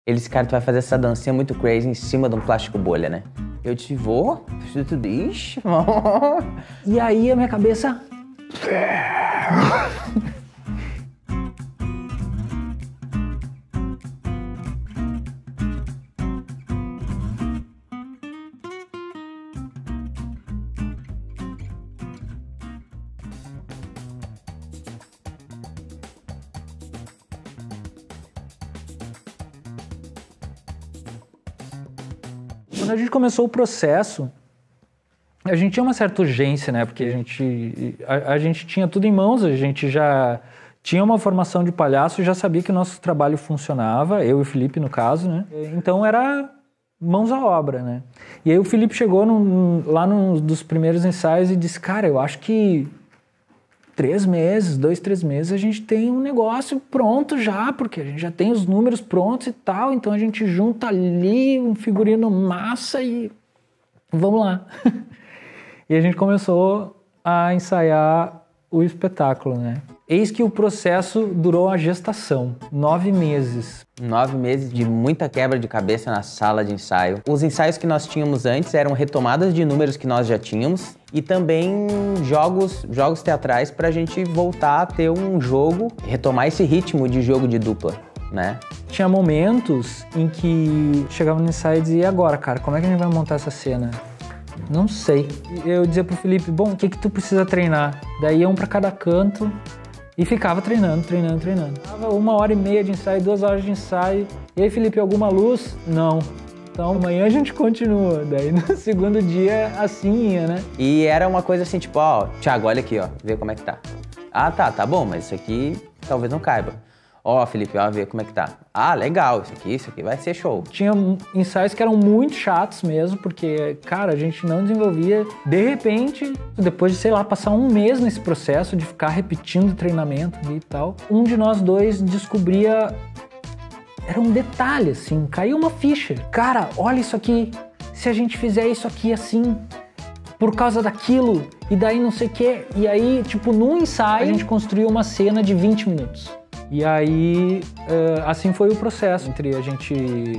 Eles, cara, tu vai fazer essa dancinha muito crazy em cima de um plástico bolha, né? Eu te vou, tudo isso. E aí a minha cabeça... Quando a gente começou o processo, a gente tinha uma certa urgência, né? Porque a gente tinha tudo em mãos, a gente já tinha uma formação de palhaço, já sabia que o nosso trabalho funcionava, eu e o Felipe, no caso, né? Então era mãos à obra, né? E aí o Felipe chegou lá num dos primeiros ensaios e disse, cara, eu acho que 3 meses, 2, 3 meses, a gente tem um negócio pronto já, porque a gente já tem os números prontos e tal, então a gente junta ali um figurino massa e vamos lá. E a gente começou a ensaiar o espetáculo, né? Eis que o processo durou a gestação, 9 meses. 9 meses de muita quebra de cabeça na sala de ensaio. Os ensaios que nós tínhamos antes eram retomadas de números que nós já tínhamos e também jogos teatrais pra gente voltar a ter um jogo, retomar esse ritmo de jogo de dupla, né? Tinha momentos em que chegava no ensaio e dizia, e agora, cara, como é que a gente vai montar essa cena? Não sei. Eu dizia pro Felipe, bom, o que tu precisa treinar? Daí iam pra cada canto e ficava treinando. 1h30 de ensaio, 2 horas de ensaio. E aí, Felipe, alguma luz? Não. Então amanhã a gente continua. Daí no segundo dia assim ia, né? E era uma coisa assim, tipo, ó, Thiago, olha aqui, ó, vê como é que tá. Ah, tá bom, mas isso aqui talvez não caiba. Ó, Felipe, ó, vê como é que tá. Ah, legal, isso aqui vai ser show. Tinha ensaios que eram muito chatos mesmo, porque, cara, a gente não desenvolvia. De repente, depois de, sei lá, passar 1 mês nesse processo de ficar repetindo o treinamento e tal, um de nós dois descobria... Era um detalhe, assim, caiu uma ficha. Cara, olha isso aqui, se a gente fizer isso aqui assim, por causa daquilo, e daí não sei o quê. E aí, tipo, num ensaio, a gente construiu uma cena de 20 minutos. E aí, assim foi o processo, entre a gente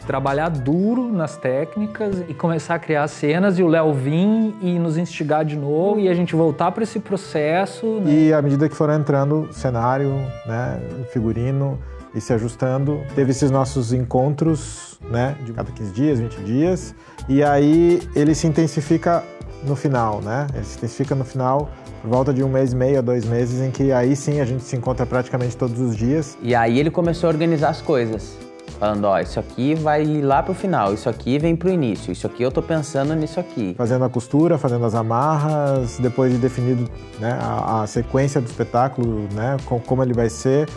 trabalhar duro nas técnicas e começar a criar cenas, e o Léo vir e nos instigar de novo, e a gente voltar para esse processo. Né? E à medida que foram entrando cenário, né, figurino, e se ajustando, teve esses nossos encontros, né, de cada 15 dias, 20 dias, e aí ele se intensifica no final, né? Ele se intensifica no final, por volta de 1 mês e meio a 2 meses, em que aí sim a gente se encontra praticamente todos os dias. E aí ele começou a organizar as coisas, falando, ó, isso aqui vai lá pro final, isso aqui vem pro início, isso aqui eu tô pensando nisso aqui. Fazendo a costura, fazendo as amarras, depois de definido, né, a sequência do espetáculo, né, como ele vai ser,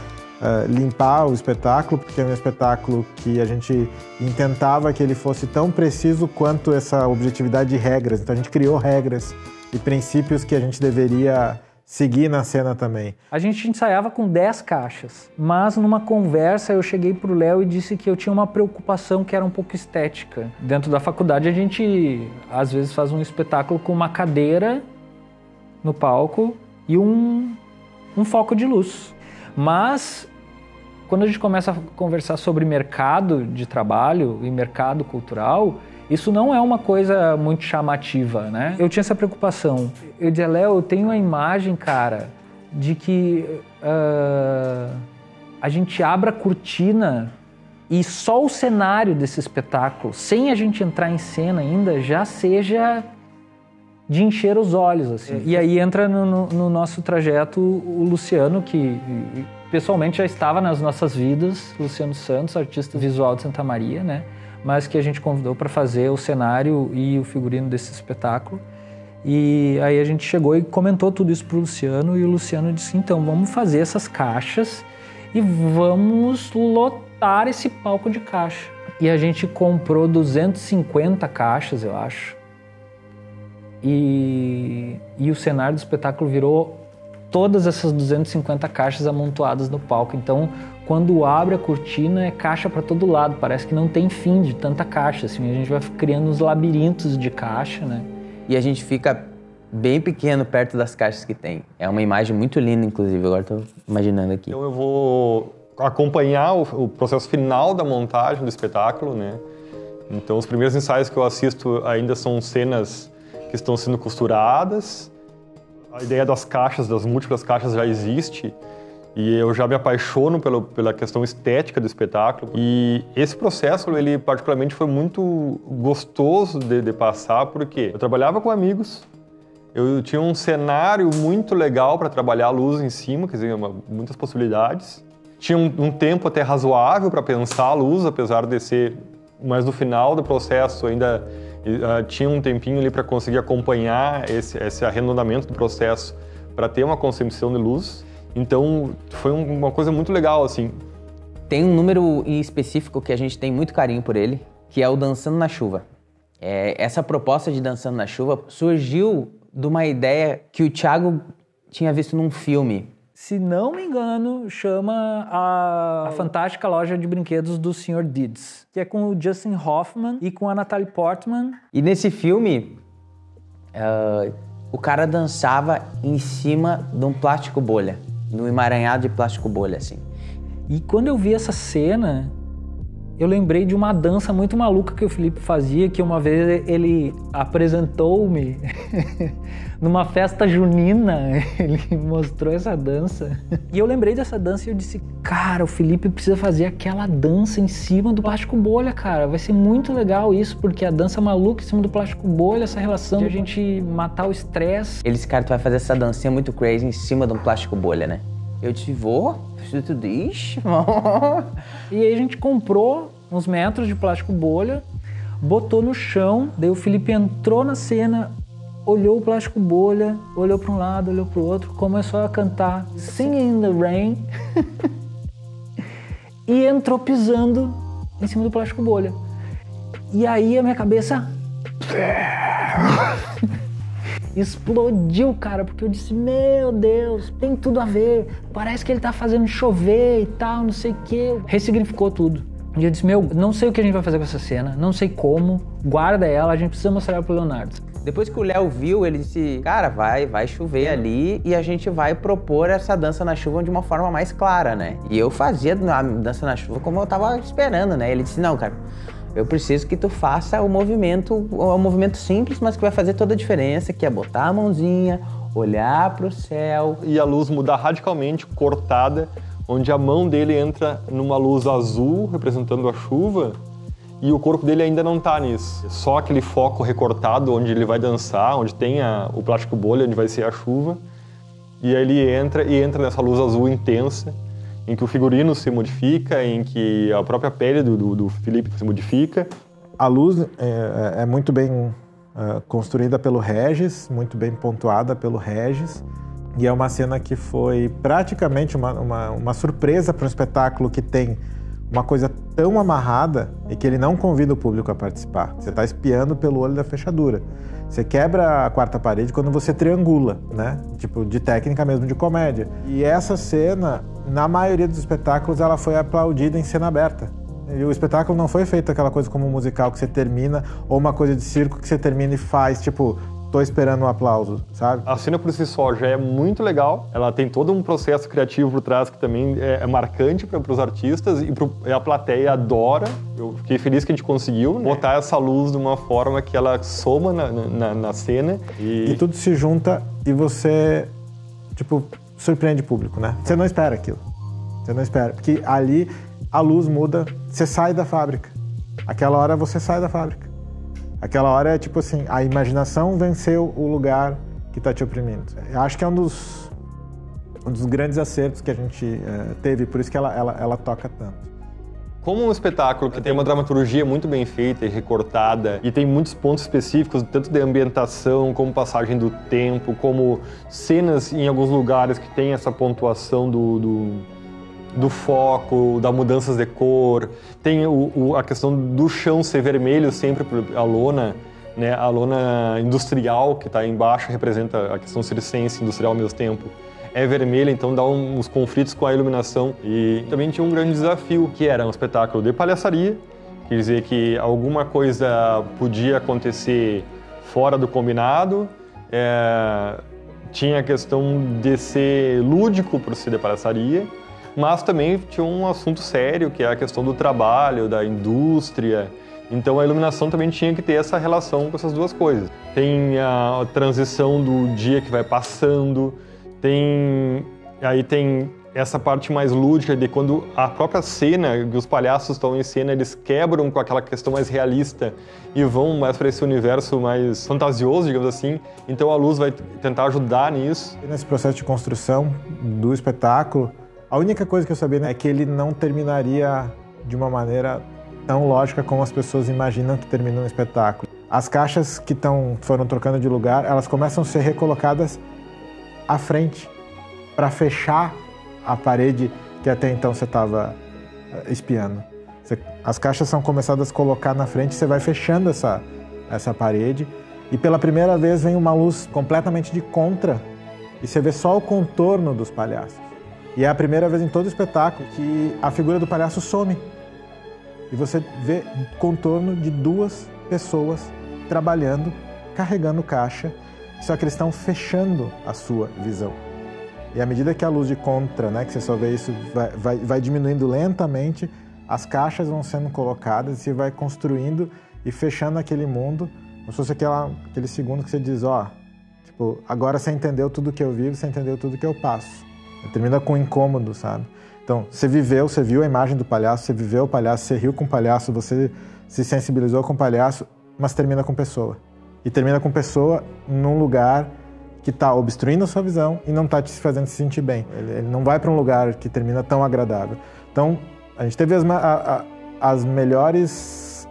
limpar o espetáculo, porque é um espetáculo que a gente intentava que ele fosse tão preciso quanto essa objetividade de regras. Então a gente criou regras e princípios que a gente deveria seguir na cena também. A gente ensaiava com 10 caixas, mas numa conversa eu cheguei pro Léo e disse que eu tinha uma preocupação que era um pouco estética. Dentro da faculdade a gente às vezes faz um espetáculo com uma cadeira no palco e um foco de luz. Mas quando a gente começa a conversar sobre mercado de trabalho e mercado cultural, isso não é uma coisa muito chamativa, né? Eu tinha essa preocupação. Eu dizia, Léo, eu tenho a imagem, cara, de que a gente abra a cortina e só o cenário desse espetáculo, sem a gente entrar em cena ainda, já seja de encher os olhos, assim. E aí entra no nosso trajeto o Luciano, que pessoalmente já estava nas nossas vidas, Luciano Santos, artista visual de Santa Maria, né? Mas que a gente convidou para fazer o cenário e o figurino desse espetáculo. E aí a gente chegou e comentou tudo isso pro Luciano, e o Luciano disse, então, vamos fazer essas caixas e vamos lotar esse palco de caixa. E a gente comprou 250 caixas, eu acho. E o cenário do espetáculo virou todas essas 250 caixas amontoadas no palco. Então, quando abre a cortina, é caixa para todo lado. Parece que não tem fim de tanta caixa. Assim, a gente vai criando uns labirintos de caixa, né? E a gente fica bem pequeno perto das caixas que tem. É uma imagem muito linda, inclusive. Agora estou imaginando aqui. Então eu vou acompanhar o processo final da montagem do espetáculo, né? Então, os primeiros ensaios que eu assisto ainda são cenas que estão sendo costuradas. A ideia das caixas, das múltiplas caixas já existe e eu já me apaixono pela questão estética do espetáculo. E esse processo, ele particularmente foi muito gostoso de passar, porque eu trabalhava com amigos, eu tinha um cenário muito legal para trabalhar a luz em cima, quer dizer, muitas possibilidades. Tinha um tempo até razoável para pensar a luz, apesar de ser... Mas no final do processo ainda tinha um tempinho ali para conseguir acompanhar esse arredondamento do processo para ter uma concepção de luz. Então foi uma coisa muito legal, assim. Tem um número em específico que a gente tem muito carinho por ele, que é o Dançando na Chuva. Essa proposta de Dançando na Chuva surgiu de uma ideia que o Thiago tinha visto num filme. Se não me engano, chama a fantástica loja de brinquedos do Sr. Deeds, que é com o Justin Hoffman e com a Natalie Portman. E nesse filme, o cara dançava em cima de um plástico bolha, num emaranhado de plástico bolha, assim. E quando eu vi essa cena, eu lembrei de uma dança muito maluca que o Felipe fazia, que uma vez ele apresentou-me numa festa junina, ele mostrou essa dança. E eu lembrei dessa dança e eu disse, cara, o Felipe precisa fazer aquela dança em cima do plástico bolha, cara. Vai ser muito legal isso, porque a dança maluca em cima do plástico bolha, essa relação de a gente matar o estresse. Esse cara, tu vai fazer essa dancinha muito crazy em cima de um plástico bolha, né? Eu disse, preciso tudo isso. E aí a gente comprou uns metros de plástico bolha, botou no chão, daí o Felipe entrou na cena, olhou o plástico bolha, olhou para um lado, olhou para o outro, começou a cantar Singing in the Rain e entrou pisando em cima do plástico bolha. E aí a minha cabeça explodiu, cara, porque eu disse, meu Deus, tem tudo a ver, parece que ele tá fazendo chover e tal, não sei o quê. Ressignificou tudo. E eu disse, não sei o que a gente vai fazer com essa cena, não sei como, guarda ela, a gente precisa mostrar ela pro Leonardo. Depois que o Léo viu, ele disse, cara, vai chover ali e a gente vai propor essa dança na chuva de uma forma mais clara, né? E eu fazia a dança na chuva como eu tava esperando, né? Ele disse, não, cara, eu preciso que tu faça um movimento simples, mas que vai fazer toda a diferença, que é botar a mãozinha, olhar pro céu. E a luz mudar radicalmente, cortada, onde a mão dele entra numa luz azul, representando a chuva, e o corpo dele ainda não tá nisso. Só aquele foco recortado, onde ele vai dançar, onde tem o plástico bolha, onde vai ser a chuva, e aí ele entra nessa luz azul intensa, em que o figurino se modifica, em que a própria pele do Felipe se modifica. A luz é muito bem construída pelo Regis, muito bem pontuada pelo Regis, e é uma cena que foi praticamente uma surpresa para um espetáculo que tem uma coisa tão amarrada e que ele não convida o público a participar. Você está espiando pelo olho da fechadura. Você quebra a quarta parede quando você triangula, né? Tipo, de técnica mesmo, de comédia. E essa cena, na maioria dos espetáculos, ela foi aplaudida em cena aberta. E o espetáculo não foi feito aquela coisa como um musical que você termina, ou uma coisa de circo que você termina e faz, tipo, tô esperando um aplauso, sabe? A cena por si só já é muito legal. Ela tem todo um processo criativo por trás que também é marcante para os artistas e a plateia adora. Eu fiquei feliz que a gente conseguiu, né, botar essa luz de uma forma que ela soma na cena. E tudo se junta e você, tipo, surpreende o público, né? Você não espera aquilo. Você não espera. Porque ali a luz muda, você sai da fábrica. Aquela hora você sai da fábrica. Aquela hora é tipo assim, a imaginação venceu o lugar que está te oprimindo. Eu acho que é um dos grandes acertos que a gente teve, por isso que ela toca tanto. Como um espetáculo que tem uma dramaturgia muito bem feita e recortada e tem muitos pontos específicos, tanto de ambientação, como passagem do tempo, como cenas em alguns lugares que tem essa pontuação do foco, das mudanças de cor, tem a questão do chão ser vermelho sempre por a lona, né? A lona industrial que está embaixo representa a questão circense industrial ao mesmo tempo. É vermelha, então dá uns conflitos com a iluminação. E também tinha um grande desafio, que era um espetáculo de palhaçaria, quer dizer que alguma coisa podia acontecer fora do combinado, tinha a questão de ser lúdico por ser de palhaçaria, mas também tinha um assunto sério, que é a questão do trabalho, da indústria. Então a iluminação também tinha que ter essa relação com essas duas coisas. Tem a transição do dia que vai passando, aí tem essa parte mais lúdica de quando a própria cena, que os palhaços estão em cena, eles quebram com aquela questão mais realista e vão mais para esse universo mais fantasioso, digamos assim. Então a luz vai tentar ajudar nisso. Nesse processo de construção do espetáculo, a única coisa que eu sabia, né, é que ele não terminaria de uma maneira tão lógica como as pessoas imaginam que termina um espetáculo. As caixas que foram trocando de lugar, elas começam a ser recolocadas à frente para fechar a parede que até então você estava espiando. As caixas são começadas a colocar na frente, você vai fechando essa parede e pela primeira vez vem uma luz completamente de contra e você vê só o contorno dos palhaços. E é a primeira vez em todo o espetáculo que a figura do palhaço some. E você vê contorno de duas pessoas trabalhando, carregando caixa, só que eles estão fechando a sua visão. E à medida que a luz de contra, né, que você só vê isso, vai diminuindo lentamente, as caixas vão sendo colocadas e você vai construindo e fechando aquele mundo, como se fosse aquele segundo que você diz, tipo, agora você entendeu tudo que eu vivo, você entendeu tudo que eu passo. Termina com incômodo, sabe? Então, você viu a imagem do palhaço, você viveu o palhaço, você riu com o palhaço, você se sensibilizou com o palhaço, mas termina com pessoa. E termina com pessoa num lugar que está obstruindo a sua visão e não está te fazendo se sentir bem. Ele não vai para um lugar que termina tão agradável. Então, a gente teve as melhores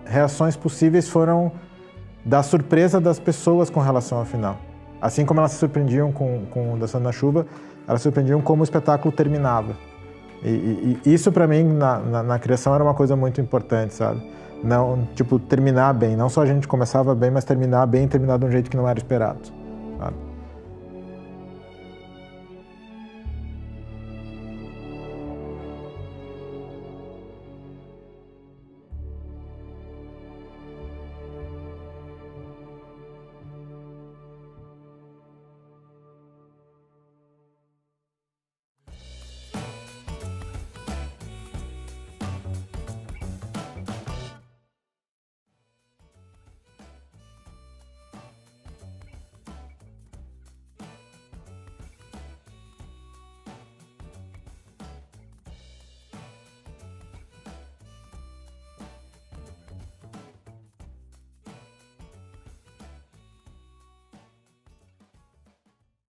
reações possíveis foram da surpresa das pessoas com relação ao final. Assim como elas se surpreendiam com o Dançando na Chuva, elas se surpreendiam como o espetáculo terminava. E isso, para mim, na criação era uma coisa muito importante, sabe? Não, tipo, terminar bem. Não só a gente começava bem, mas terminar bem e terminar de um jeito que não era esperado, sabe?